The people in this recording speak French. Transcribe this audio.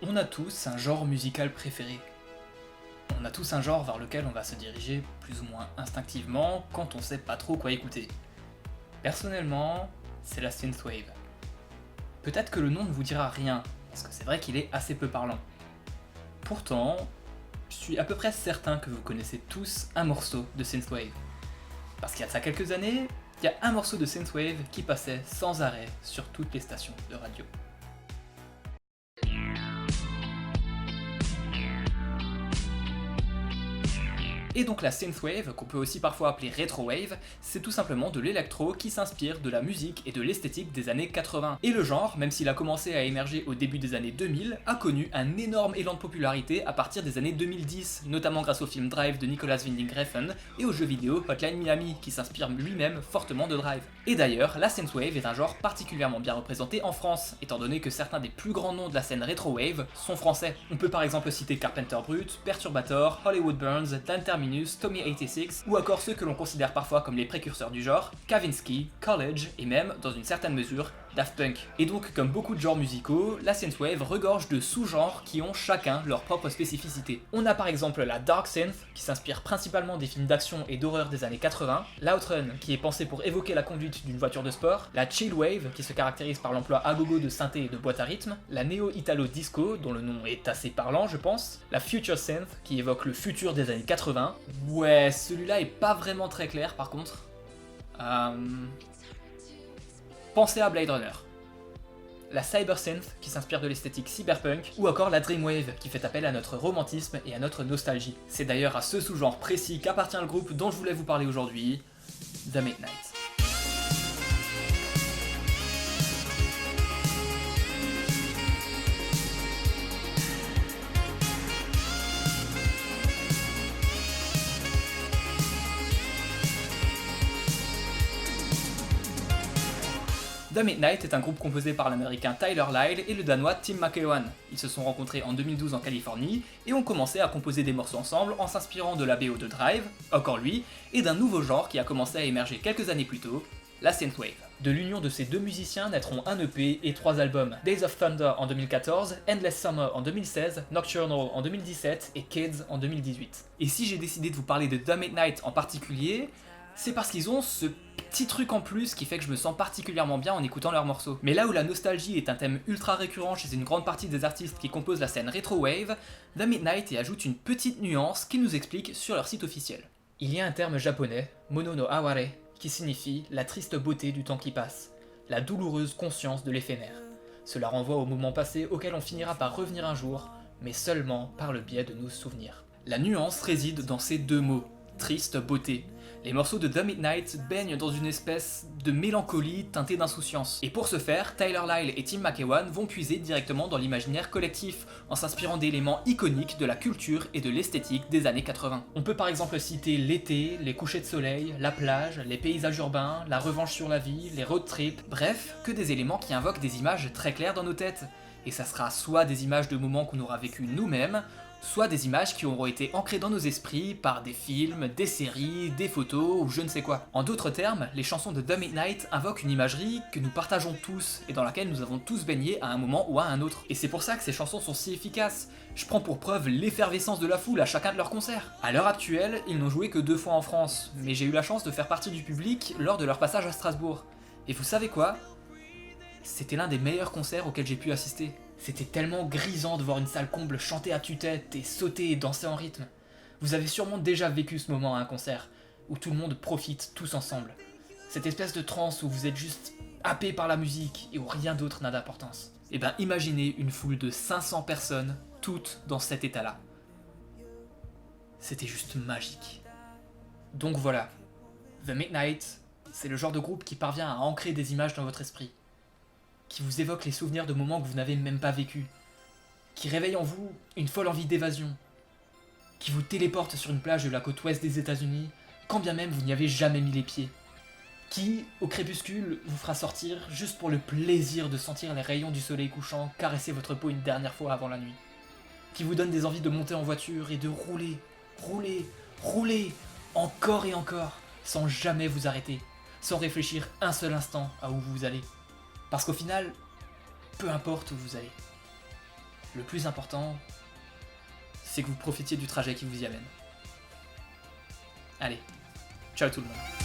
On a tous un genre musical préféré. On a tous un genre vers lequel on va se diriger plus ou moins instinctivement quand on sait pas trop quoi écouter. Personnellement, c'est la synthwave. Peut-être que le nom ne vous dira rien, parce que c'est vrai qu'il est assez peu parlant. Pourtant, je suis à peu près certain que vous connaissez tous un morceau de synthwave. Parce qu'il y a de ça quelques années, il y a un morceau de synthwave qui passait sans arrêt sur toutes les stations de radio. Et donc la synthwave, qu'on peut aussi parfois appeler retrowave, c'est tout simplement de l'électro qui s'inspire de la musique et de l'esthétique des années 80. Et le genre, même s'il a commencé à émerger au début des années 2000, a connu un énorme élan de popularité à partir des années 2010, notamment grâce au film Drive de Nicolas Winding Refn et au jeu vidéo Hotline Miami, qui s'inspire lui-même fortement de Drive. Et d'ailleurs, la synthwave est un genre particulièrement bien représenté en France, étant donné que certains des plus grands noms de la scène retrowave sont français. On peut par exemple citer Carpenter Brut, Perturbator, Hollywood Burns, Dan Terminus, Tommy 86, ou encore ceux que l'on considère parfois comme les précurseurs du genre, Kavinsky, College, et même, dans une certaine mesure, Daft Punk. Et donc, comme beaucoup de genres musicaux, la synthwave regorge de sous-genres qui ont chacun leur propre spécificité. On a par exemple la dark synth, qui s'inspire principalement des films d'action et d'horreur des années 80, l'outrun, qui est pensé pour évoquer la conduite d'une voiture de sport, la chill wave, qui se caractérise par l'emploi à gogo de synthé et de boîte à rythme, la néo-italo-disco, dont le nom est assez parlant je pense, la future synth, qui évoque le futur des années 80, ouais, celui-là est pas vraiment très clair par contre. Pensez à Blade Runner. La cybersynth qui s'inspire de l'esthétique cyberpunk, ou encore la dreamwave qui fait appel à notre romantisme et à notre nostalgie. C'est d'ailleurs à ce sous-genre précis qu'appartient le groupe dont je voulais vous parler aujourd'hui, The Midnight. The Midnight est un groupe composé par l'américain Tyler Lyle et le danois Tim McEwan. Ils se sont rencontrés en 2012 en Californie et ont commencé à composer des morceaux ensemble en s'inspirant de la BO de Drive, encore lui, et d'un nouveau genre qui a commencé à émerger quelques années plus tôt, la synthwave. De l'union de ces deux musiciens naîtront un EP et 3 albums, Days of Thunder en 2014, Endless Summer en 2016, Nocturnal en 2017 et Kids en 2018. Et si j'ai décidé de vous parler de The Midnight en particulier, c'est parce qu'ils ont ce petit truc en plus qui fait que je me sens particulièrement bien en écoutant leurs morceaux. Mais là où la nostalgie est un thème ultra récurrent chez une grande partie des artistes qui composent la scène retrowave, The Midnight y ajoute une petite nuance qu'ils nous expliquent sur leur site officiel. Il y a un terme japonais, Mono no Aware, qui signifie la triste beauté du temps qui passe, la douloureuse conscience de l'éphémère. Cela renvoie au moment passé auquel on finira par revenir un jour, mais seulement par le biais de nos souvenirs. La nuance réside dans ces deux mots, triste beauté. Les morceaux de The Midnight baignent dans une espèce de mélancolie teintée d'insouciance. Et pour ce faire, Tyler Lyle et Tim McEwan vont puiser directement dans l'imaginaire collectif, en s'inspirant d'éléments iconiques de la culture et de l'esthétique des années 80. On peut par exemple citer l'été, les couchers de soleil, la plage, les paysages urbains, la revanche sur la vie, les road trips, bref, que des éléments qui invoquent des images très claires dans nos têtes. Et ça sera soit des images de moments qu'on aura vécu nous-mêmes, soit des images qui auront été ancrées dans nos esprits par des films, des séries, des photos ou je ne sais quoi. En d'autres termes, les chansons de The Midnight invoquent une imagerie que nous partageons tous et dans laquelle nous avons tous baigné à un moment ou à un autre. Et c'est pour ça que ces chansons sont si efficaces. Je prends pour preuve l'effervescence de la foule à chacun de leurs concerts. À l'heure actuelle, ils n'ont joué que 2 fois en France, mais j'ai eu la chance de faire partie du public lors de leur passage à Strasbourg. Et vous savez quoi ? C'était l'un des meilleurs concerts auxquels j'ai pu assister. C'était tellement grisant de voir une salle comble chanter à tue-tête et sauter et danser en rythme. Vous avez sûrement déjà vécu ce moment à un concert, où tout le monde profite tous ensemble. Cette espèce de transe où vous êtes juste happé par la musique et où rien d'autre n'a d'importance. Et ben imaginez une foule de 500 personnes, toutes dans cet état-là. C'était juste magique. Donc voilà, The Midnight, c'est le genre de groupe qui parvient à ancrer des images dans votre esprit, qui vous évoque les souvenirs de moments que vous n'avez même pas vécus, qui réveille en vous une folle envie d'évasion, qui vous téléporte sur une plage de la côte ouest des États-Unis, quand bien même vous n'y avez jamais mis les pieds, qui, au crépuscule, vous fera sortir juste pour le plaisir de sentir les rayons du soleil couchant caresser votre peau une dernière fois avant la nuit, qui vous donne des envies de monter en voiture et de rouler, rouler, rouler, encore et encore, sans jamais vous arrêter, sans réfléchir un seul instant à où vous allez. Parce qu'au final, peu importe où vous allez, le plus important, c'est que vous profitiez du trajet qui vous y amène. Allez, ciao tout le monde.